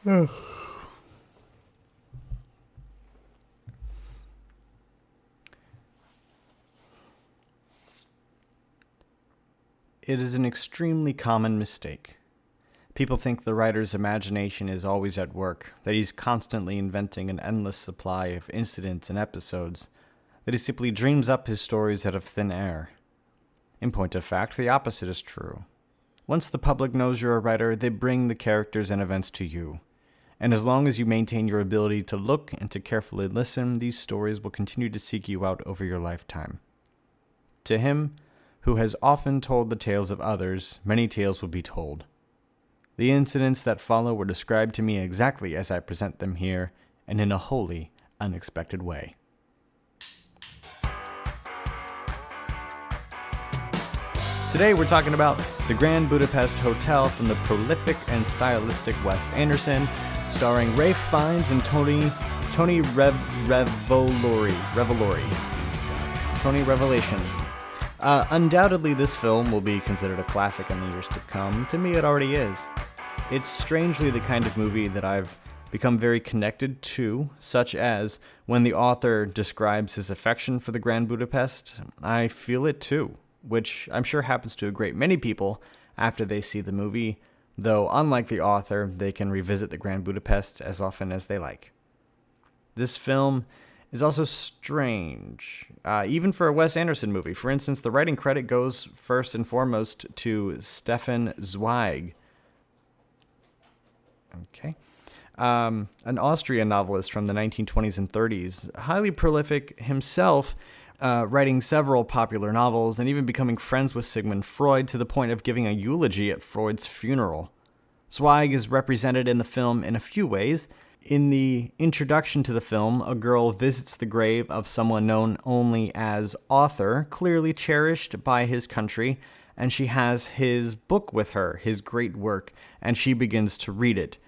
It is an extremely common mistake. People think the writer's imagination is always at work, that he's constantly inventing an endless supply of incidents and episodes, that he simply dreams up his stories out of thin air. In point of fact, the opposite is true. Once the public knows you're a writer, they bring the characters and events to you. And as long as you maintain your ability to look and to carefully listen, these stories will continue to seek you out over your lifetime. To him, who has often told the tales of others, many tales will be told. The incidents that follow were described to me exactly as I present them here, and in a wholly unexpected way. Today we're talking about The Grand Budapest Hotel from the prolific and stylistic Wes Anderson, starring Ralph Fiennes and Tony Revelations. Undoubtedly, this film will be considered a classic in the years to come. To me, it already is. It's strangely the kind of movie that I've become very connected to, such as when the author describes his affection for the Grand Budapest, I feel it too, which I'm sure happens to a great many people after they see the movie, though unlike the author, they can revisit the Grand Budapest as often as they like. This film is also strange, even for a Wes Anderson movie. For instance, the writing credit goes first and foremost to Stefan Zweig. An Austrian novelist from the 1920s and 30s, highly prolific himself, writing several popular novels and even becoming friends with Sigmund Freud to the point of giving a eulogy at Freud's funeral. Zweig is represented in the film in a few ways. In the introduction to the film, a girl visits the grave of someone known only as Author, clearly cherished by his country, and she has his book with her, his great work, and she begins to read it.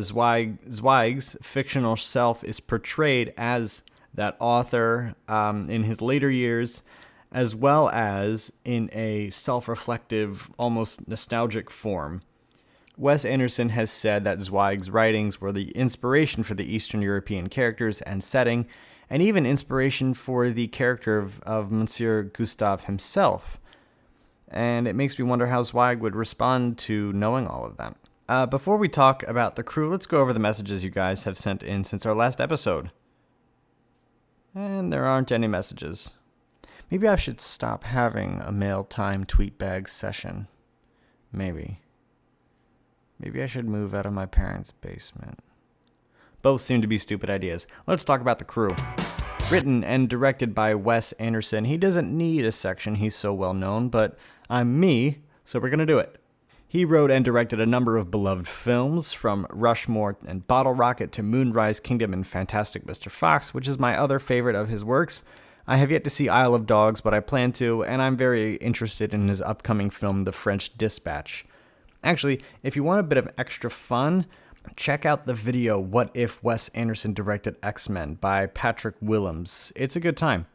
Zweig's fictional self is portrayed as that author in his later years, as well as in a self-reflective, almost nostalgic form. Wes Anderson has said that Zweig's writings were the inspiration for the Eastern European characters and setting, and even inspiration for the character of Monsieur Gustave himself. And it makes me wonder how Zweig would respond to knowing all of that. Before we talk about the crew, let's go over the messages you guys have sent in since our last episode. And there aren't any messages. Maybe I should stop having a mail time tweet bag session. Maybe I should move out of my parents' basement. Both seem to be stupid ideas. Let's talk about the crew. Written and directed by Wes Anderson. He doesn't need a section, he's so well known, but I'm me, so we're gonna do it. He wrote and directed a number of beloved films, from Rushmore and Bottle Rocket to Moonrise Kingdom and Fantastic Mr. Fox, which is my other favorite of his works. I have yet to see Isle of Dogs, but I plan to, and I'm very interested in his upcoming film, The French Dispatch. Actually, if you want a bit of extra fun, check out the video What If Wes Anderson Directed X-Men by Patrick Willems. It's a good time.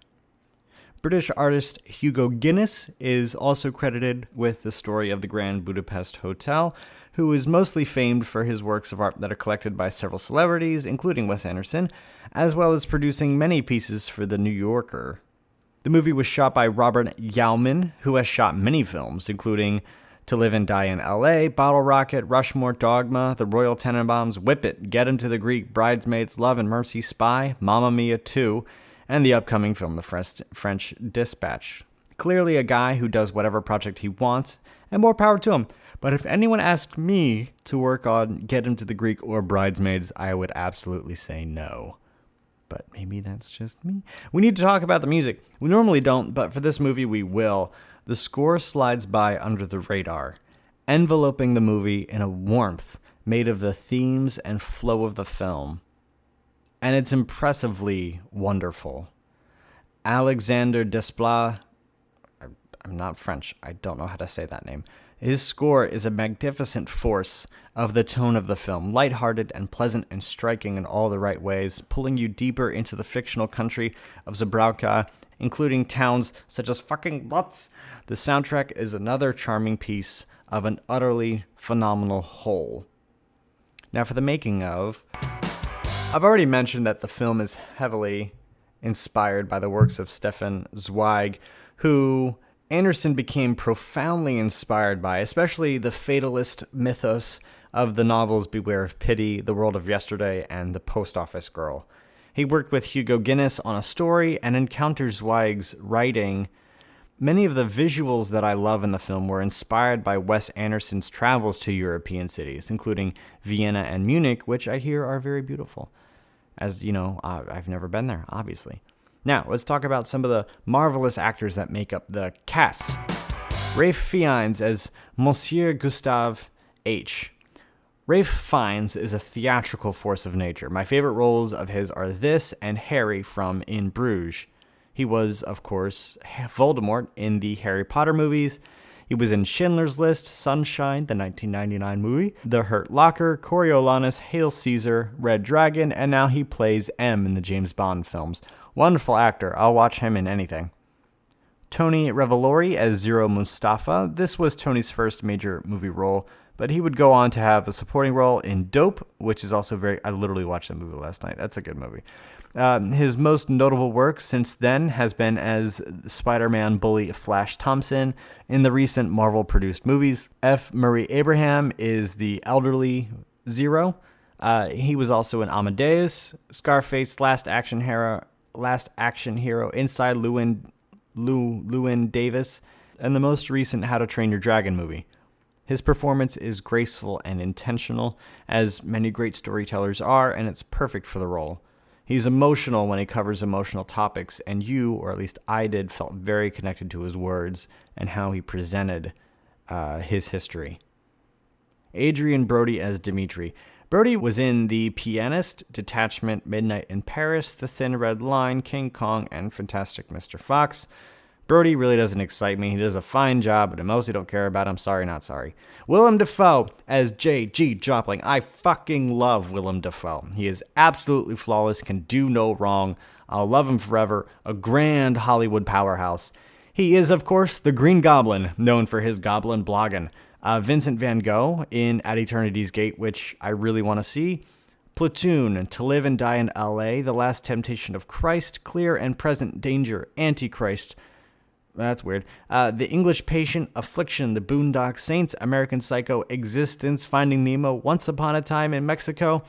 British artist Hugo Guinness is also credited with the story of the Grand Budapest Hotel, who is mostly famed for his works of art that are collected by several celebrities, including Wes Anderson, as well as producing many pieces for The New Yorker. The movie was shot by Robert Yeoman, who has shot many films, including To Live and Die in L.A., Bottle Rocket, Rushmore, Dogma, The Royal Tenenbaums, Whip It, Get Him to the Greek, Bridesmaids, Love and Mercy, Spy, Mamma Mia 2, and the upcoming film The French Dispatch. Clearly a guy who does whatever project he wants, and more power to him. But if anyone asked me to work on Get Him to the Greek or Bridesmaids, I would absolutely say no. But maybe that's just me. We need to talk about the music. We normally don't, but for this movie we will. The score slides by under the radar, enveloping the movie in a warmth made of the themes and flow of the film. And it's impressively wonderful. Alexander Desplat, I'm not French, I don't know how to say that name. His score is a magnificent force of the tone of the film, lighthearted and pleasant and striking in all the right ways, pulling you deeper into the fictional country of Zabrowka, including towns such as fucking Lutz. The soundtrack is another charming piece of an utterly phenomenal whole. Now for the making of, I've already mentioned that the film is heavily inspired by the works of Stefan Zweig, who Anderson became profoundly inspired by, especially the fatalist mythos of the novels Beware of Pity, The World of Yesterday, and The Post Office Girl. He worked with Hugo Guinness on a story and encounters Zweig's writing. Many of the visuals that I love in the film were inspired by Wes Anderson's travels to European cities, including Vienna and Munich, which I hear are very beautiful. As you know, I've never been there, obviously. Now, let's talk about some of the marvelous actors that make up the cast. Ralph Fiennes as Monsieur Gustave H. Ralph Fiennes is a theatrical force of nature. My favorite roles of his are this and Harry from In Bruges. He was, of course, Voldemort in the Harry Potter movies. He was in Schindler's List, Sunshine, the 1999 movie, The Hurt Locker, Coriolanus, Hail Caesar, Red Dragon, and now he plays M in the James Bond films. Wonderful actor. I'll watch him in anything. Tony Revolori as Zero Mustafa. This was Tony's first major movie role, but he would go on to have a supporting role in Dope, which is also I literally watched that movie last night. That's a good movie. His most notable work since then has been as Spider-Man bully Flash Thompson in the recent Marvel-produced movies. F. Murray Abraham is the elderly Zero. He was also in Amadeus, Scarface, Last Action Hero, Inside Llewyn Davis, and the most recent How to Train Your Dragon movie. His performance is graceful and intentional, as many great storytellers are, and it's perfect for the role. He's emotional when he covers emotional topics, and you, or at least I did, felt very connected to his words and how he presented his history. Adrian Brody as Dimitri. Brody was in The Pianist, Detachment, Midnight in Paris, The Thin Red Line, King Kong, and Fantastic Mr. Fox. Brody really doesn't excite me. He does a fine job, but I mostly don't care about him. Sorry, not sorry. Willem Dafoe as J.G. Jopling. I fucking love Willem Dafoe. He is absolutely flawless, can do no wrong. I'll love him forever. A grand Hollywood powerhouse. He is, of course, the Green Goblin, known for his goblin blogging. Vincent Van Gogh in At Eternity's Gate, which I really want to see. Platoon, To Live and Die in L.A., The Last Temptation of Christ, Clear and Present Danger, Antichrist. That's weird. The English Patient, Affliction, The Boondock Saints, American Psycho, Existence, Finding Nemo, Once Upon a Time in Mexico,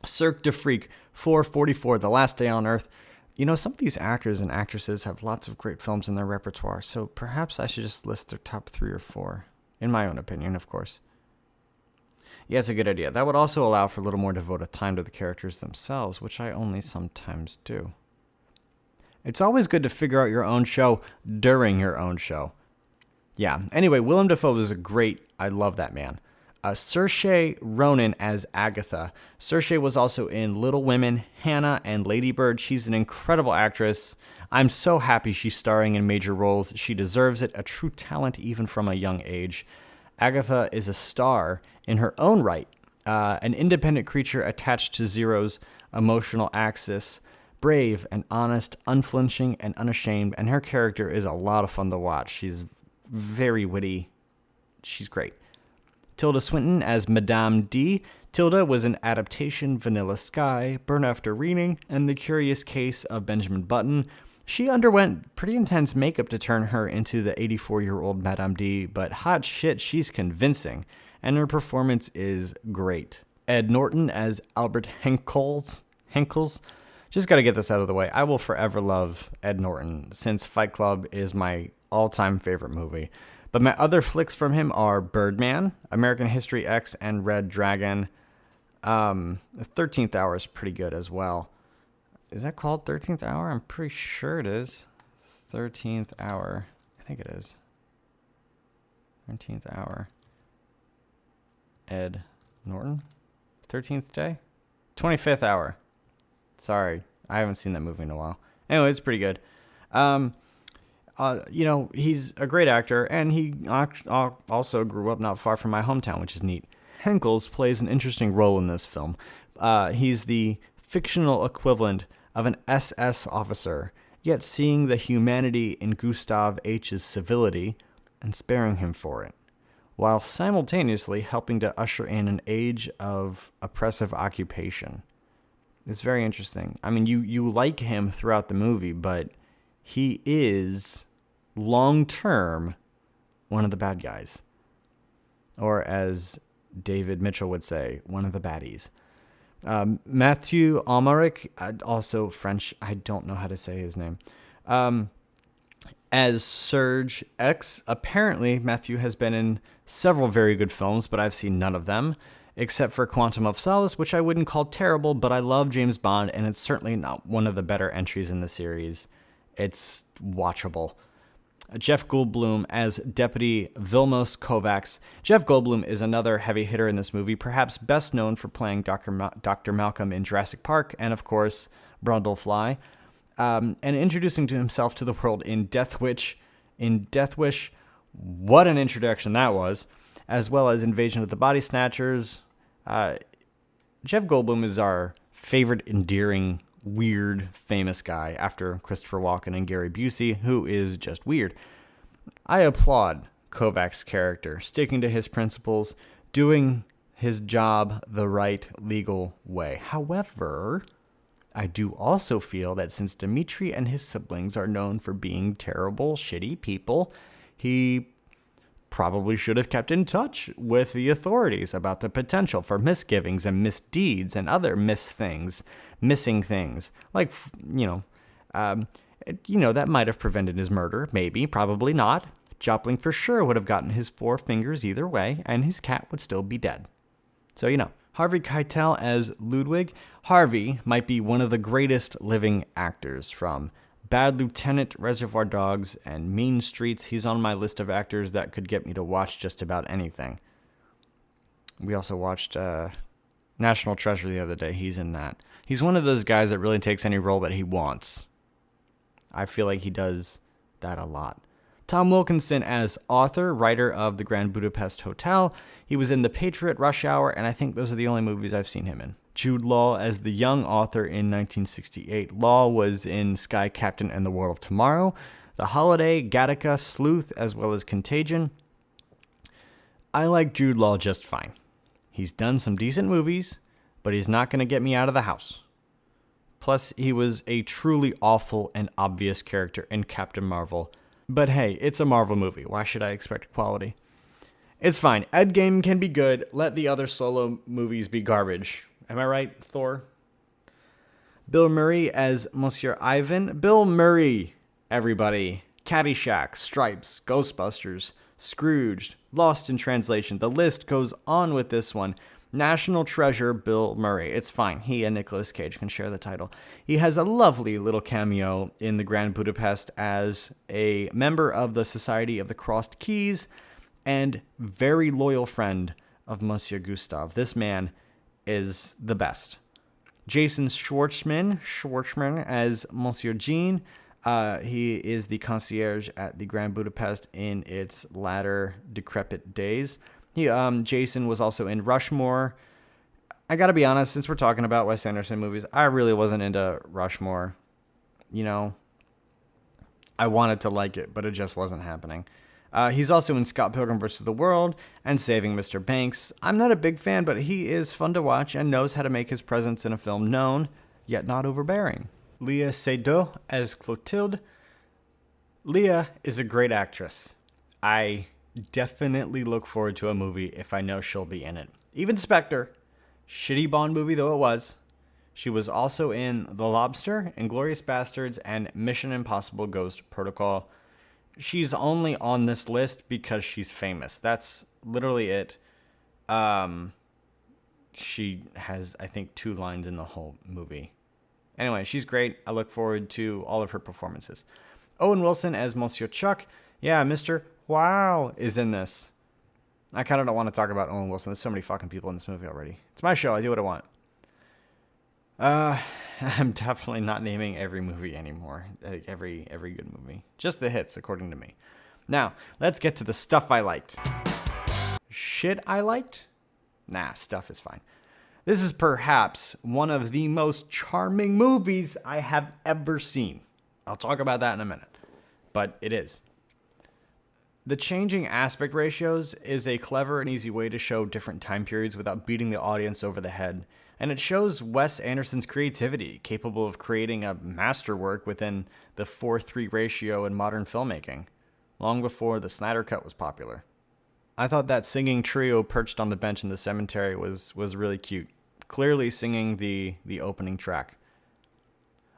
Cirque du Freak, 444, The Last Day on Earth. You know, some of these actors and actresses have lots of great films in their repertoire, so perhaps I should just list their top 3 or 4. In my own opinion, of course. Yeah, it's a good idea. That would also allow for a little more devoted time to the characters themselves, which I only sometimes do. It's always good to figure out your own show during your own show. Yeah, anyway, Willem Dafoe is I love that man. Saoirse Ronan as Agatha. Saoirse was also in Little Women, Hannah, and Lady Bird. She's an incredible actress. I'm so happy she's starring in major roles. She deserves it, a true talent even from a young age. Agatha is a star in her own right, an independent creature attached to Zero's emotional axis, brave and honest, unflinching and unashamed, and her character is a lot of fun to watch. She's very witty. She's great. Tilda Swinton as Madame D. Tilda was an adaptation Vanilla Sky, Burn After Reading, and The Curious Case of Benjamin Button. She underwent pretty intense makeup to turn her into the 84-year-old Madame D, but hot shit, she's convincing, and her performance is great. Ed Norton as Albert Henkels. Just gotta get this out of the way. I will forever love Ed Norton, since Fight Club is my all-time favorite movie. But my other flicks from him are Birdman, American History X, and Red Dragon. The 13th Hour is pretty good as well. Is that called 13th Hour? I'm pretty sure it is. 13th Hour. I think it is. 13th Hour. Ed Norton? 13th Day? 25th Hour. Sorry, I haven't seen that movie in a while. Anyway, it's pretty good. He's a great actor, and he also grew up not far from my hometown, which is neat. Henkels plays an interesting role in this film. He's the fictional equivalent of an SS officer, yet seeing the humanity in Gustav H's civility and sparing him for it. while simultaneously helping to usher in an age of oppressive occupation. It's very interesting. I mean, you like him throughout the movie, but he is long-term one of the bad guys. Or as David Mitchell would say, one of the baddies. Matthew Almaric, also French, I don't know how to say his name. As Serge X, apparently Matthew has been in several very good films, but I've seen none of them, except for Quantum of Solace, which I wouldn't call terrible, but I love James Bond, and it's certainly not one of the better entries in the series. It's watchable. Jeff Goldblum as Deputy Vilmos Kovacs. Jeff Goldblum is another heavy hitter in this movie, perhaps best known for playing Dr. Malcolm in Jurassic Park, and of course, Brundlefly, and introducing to himself to the world in Death Wish. What an introduction that was, as well as Invasion of the Body Snatchers. Jeff Goldblum is our favorite endearing weird, famous guy after Christopher Walken and Gary Busey, who is just weird. I applaud Kovacs' character, sticking to his principles, doing his job the right legal way. However, I do also feel that since Dmitri and his siblings are known for being terrible, shitty people, he probably should have kept in touch with the authorities about the potential for misgivings and misdeeds and other missing things. Like, that might have prevented his murder. Maybe, probably not. Joplin for sure would have gotten his 4 fingers either way, and his cat would still be dead. So, Harvey Keitel as Ludwig. Harvey might be one of the greatest living actors, from Bad Lieutenant, Reservoir Dogs, and Mean Streets. He's on my list of actors that could get me to watch just about anything. We also watched National Treasure the other day. He's in that. He's one of those guys that really takes any role that he wants. I feel like he does that a lot. Tom Wilkinson as Arthur, writer of The Grand Budapest Hotel. He was in The Patriot, Rush Hour, and I think those are the only movies I've seen him in. Jude Law as the young Arthur in 1968. Law was in Sky Captain and the World of Tomorrow, The Holiday, Gattaca, Sleuth, as well as Contagion. I like Jude Law just fine. He's done some decent movies, but he's not going to get me out of the house. Plus, he was a truly awful and obvious character in Captain Marvel. But hey, it's a Marvel movie. Why should I expect quality? It's fine. Endgame can be good. Let the other solo movies be garbage. Am I right, Thor? Bill Murray as Monsieur Ivan. Bill Murray, everybody. Caddyshack, Stripes, Ghostbusters, Scrooged, Lost in Translation. The list goes on with this one. National Treasure, Bill Murray. It's fine. He and Nicolas Cage can share the title. He has a lovely little cameo in The Grand Budapest as a member of the Society of the Crossed Keys and very loyal friend of Monsieur Gustave. This man is the best. Jason Schwartzman as Monsieur Jean. He is the concierge at the Grand Budapest in its latter decrepit days. Jason was also in Rushmore. I gotta be honest, since we're talking about Wes Anderson movies, I really wasn't into Rushmore. I wanted to like it, but it just wasn't happening. He's also in Scott Pilgrim vs. the World and Saving Mr. Banks. I'm not a big fan, but he is fun to watch and knows how to make his presence in a film known, yet not overbearing. Léa Seydoux as Clotilde. Léa is a great actress. I definitely look forward to a movie if I know she'll be in it. Even Spectre, shitty Bond movie though it was, she was also in The Lobster, Inglourious Bastards, and Mission Impossible Ghost Protocol. She's only on this list because she's famous. That's literally it. She has, I think, 2 lines in the whole movie. Anyway, she's great. I look forward to all of her performances. Owen Wilson as Monsieur Chuck. Yeah, Mr. Wow is in this. I kind of don't want to talk about Owen Wilson. There's so many fucking people in this movie already. It's my show. I do what I want. I'm definitely not naming every movie anymore. Every good movie. Just the hits, according to me. Now, let's get to the stuff I liked. Shit I liked? Nah, stuff is fine. This is perhaps one of the most charming movies I have ever seen. I'll talk about that in a minute. But it is. The changing aspect ratios is a clever and easy way to show different time periods without beating the audience over the head. And it shows Wes Anderson's creativity, capable of creating a masterwork within the 4:3 ratio in modern filmmaking, long before the Snyder Cut was popular. I thought that singing trio perched on the bench in the cemetery was really cute, clearly singing the opening track.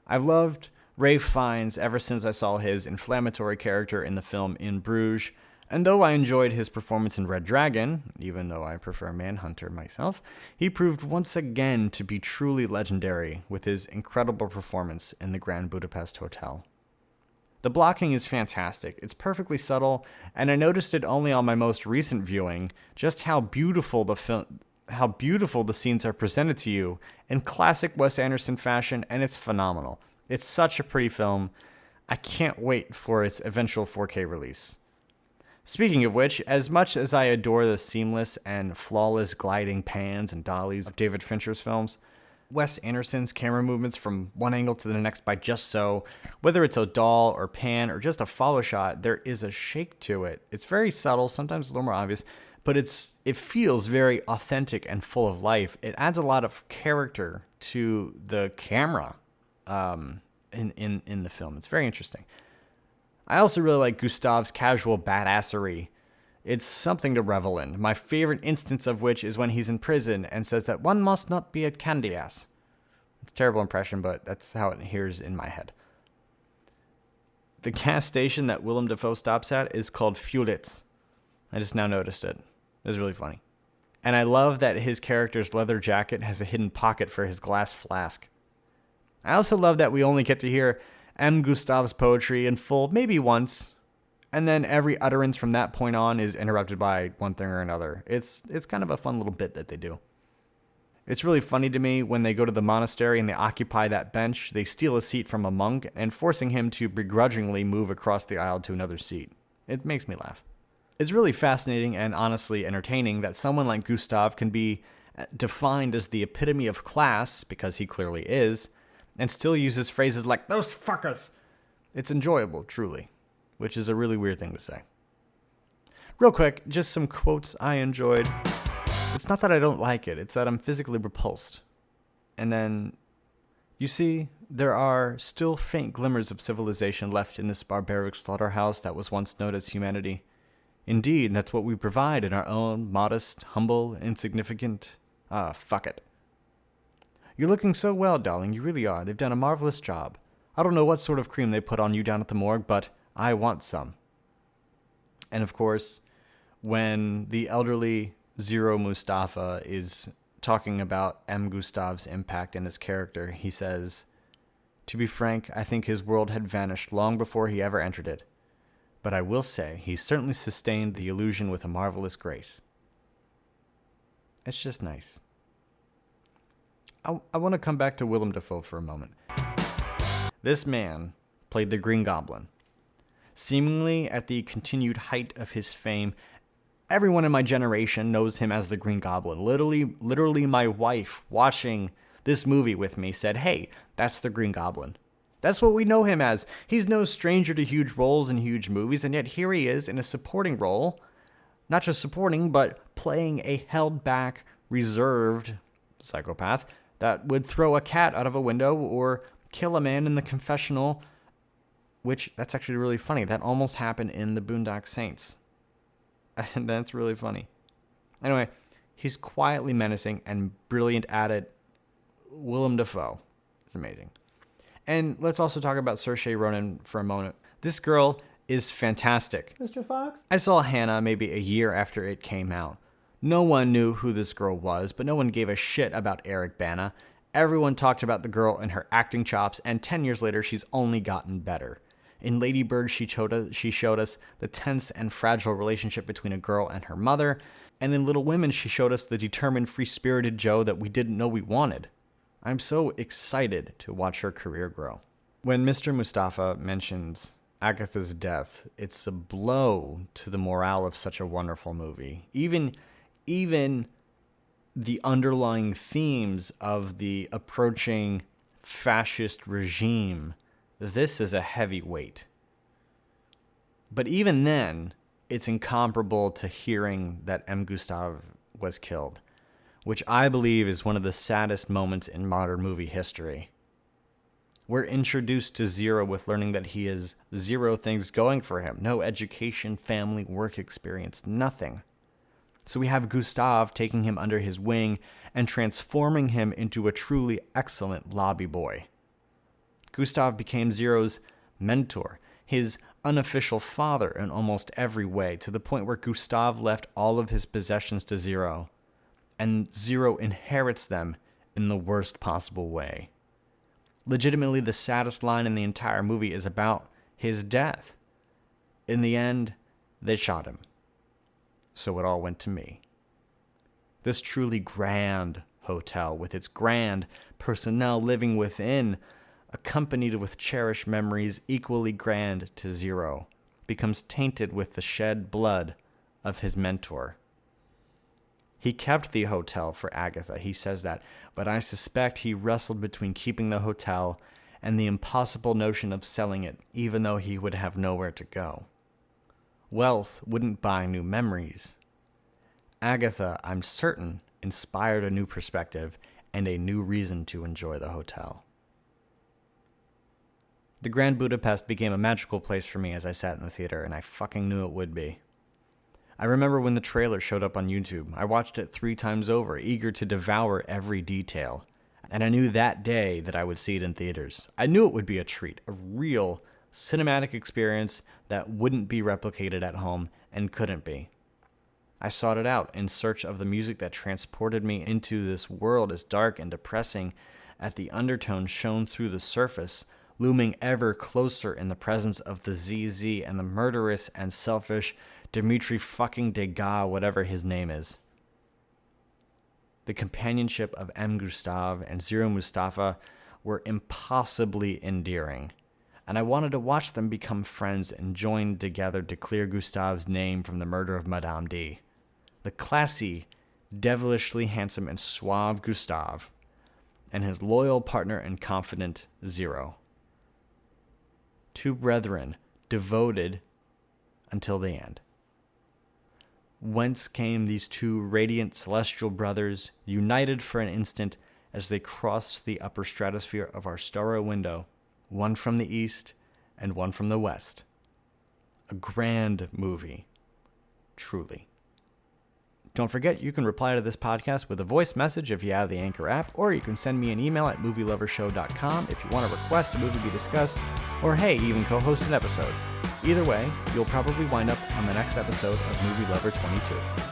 I've loved Ralph Fiennes ever since I saw his inflammatory character in the film In Bruges, and though I enjoyed his performance in Red Dragon, even though I prefer Manhunter myself, he proved once again to be truly legendary with his incredible performance in the Grand Budapest Hotel. The blocking is fantastic, it's perfectly subtle, and I noticed it only on my most recent viewing, just how beautiful the scenes are presented to you in classic Wes Anderson fashion, and it's phenomenal. It's such a pretty film. I can't wait for its eventual 4K release. Speaking of which, as much as I adore the seamless and flawless gliding pans and dollies of David Fincher's films, Wes Anderson's camera movements from one angle to the next by just so, whether it's a doll or pan or just a follow shot, there is a shake to it. It's very subtle, sometimes a little more obvious, but it feels very authentic and full of life. It adds a lot of character to the camera. In the film. It's very interesting. I also really like Gustav's casual badassery. It's something to revel in. My favorite instance of which is when he's in prison and says that one must not be a candy ass. It's a terrible impression, but that's how it hears in my head. The gas station that Willem Dafoe stops at is called Fuelitz. I just now noticed it. It was really funny. And I love that his character's leather jacket has a hidden pocket for his glass flask. I also love that we only get to hear M. Gustav's poetry in full maybe once, and then every utterance from that point on is interrupted by one thing or another. It's kind of a fun little bit that they do. It's really funny to me when they go to the monastery and they occupy that bench, they steal a seat from a monk and forcing him to begrudgingly move across the aisle to another seat. It makes me laugh. It's really fascinating and honestly entertaining that someone like Gustav can be defined as the epitome of class, because he clearly is, and still uses phrases like, "those fuckers." It's enjoyable, truly, which is a really weird thing to say. Real quick, just some quotes I enjoyed. It's not that I don't like it, it's that I'm physically repulsed. And then, you see, there are still faint glimmers of civilization left in this barbaric slaughterhouse that was once known as humanity. Indeed, that's what we provide in our own modest, humble, insignificant... fuck it. You're looking so well, darling, you really are. They've done a marvelous job. I don't know what sort of cream they put on you down at the morgue, but I want some. And of course, when the elderly Zero Mustafa is talking about M. Gustav's impact and his character, he says, "To be frank, I think his world had vanished long before he ever entered it. But I will say, he certainly sustained the illusion with a marvelous grace." It's just nice. I want to come back to Willem Dafoe for a moment. This man played the Green Goblin. Seemingly at the continued height of his fame, everyone in my generation knows him as the Green Goblin. Literally my wife watching this movie with me said, "Hey, that's the Green Goblin." That's what we know him as. He's no stranger to huge roles in huge movies, and yet here he is in a supporting role. Not just supporting, but playing a held-back, reserved psychopath that would throw a cat out of a window or kill a man in the confessional, which, that's actually really funny. That almost happened in the Boondock Saints. And that's really funny. Anyway, he's quietly menacing and brilliant at it. Willem Dafoe is amazing. And let's also talk about Saoirse Ronan for a moment. This girl is fantastic. Mr. Fox? I saw Hannah maybe a year after it came out. No one knew who this girl was, but no one gave a shit about Eric Bana. Everyone talked about the girl and her acting chops, and 10 years later, she's only gotten better. In Lady Bird, she showed us the tense and fragile relationship between a girl and her mother, and in Little Women, she showed us the determined, free-spirited Jo that we didn't know we wanted. I'm so excited to watch her career grow. When Mr. Mustafa mentions Agatha's death, it's a blow to the morale of such a wonderful movie. Even the underlying themes of the approaching fascist regime, this is a heavy weight. But even then, it's incomparable to hearing that M. Gustav was killed, which I believe is one of the saddest moments in modern movie history. We're introduced to Zero with learning that he has zero things going for him. No education, family, work experience, nothing. So we have Gustav taking him under his wing and transforming him into a truly excellent lobby boy. Gustav became Zero's mentor, his unofficial father in almost every way, to the point where Gustav left all of his possessions to Zero, and Zero inherits them in the worst possible way. Legitimately, the saddest line in the entire movie is about his death. In the end, they shot him. So it all went to me. This truly grand hotel, with its grand personnel living within, accompanied with cherished memories equally grand to Zero, becomes tainted with the shed blood of his mentor. He kept the hotel for Agatha, he says that, but I suspect he wrestled between keeping the hotel and the impossible notion of selling it, even though he would have nowhere to go. Wealth wouldn't buy new memories. Agatha, I'm certain, inspired a new perspective and a new reason to enjoy the hotel. The Grand Budapest became a magical place for me as I sat in the theater, and I fucking knew it would be. I remember when the trailer showed up on YouTube. I watched it 3 times over, eager to devour every detail. And I knew that day that I would see it in theaters. I knew it would be a treat, a real cinematic experience that wouldn't be replicated at home and couldn't be. I sought it out in search of the music that transported me into this world as dark and depressing as the undertone shone through the surface, looming ever closer in the presence of the ZZ and the murderous and selfish Dmitri fucking Degas, whatever his name is. The companionship of M. Gustav and Zero Mustafa were impossibly endearing, and I wanted to watch them become friends and join together to clear Gustav's name from the murder of Madame D. The classy, devilishly handsome and suave Gustav, and his loyal partner and confidant Zero. 2 brethren, devoted until the end. Whence came these 2 radiant celestial brothers, united for an instant as they crossed the upper stratosphere of our starry window, one from the east and one from the west. A grand movie, truly. Don't forget, you can reply to this podcast with a voice message if you have the Anchor app, or you can send me an email at movielovershow.com if you want to request a movie be discussed, or hey, even co-host an episode. Either way, you'll probably wind up on the next episode of Movielover22.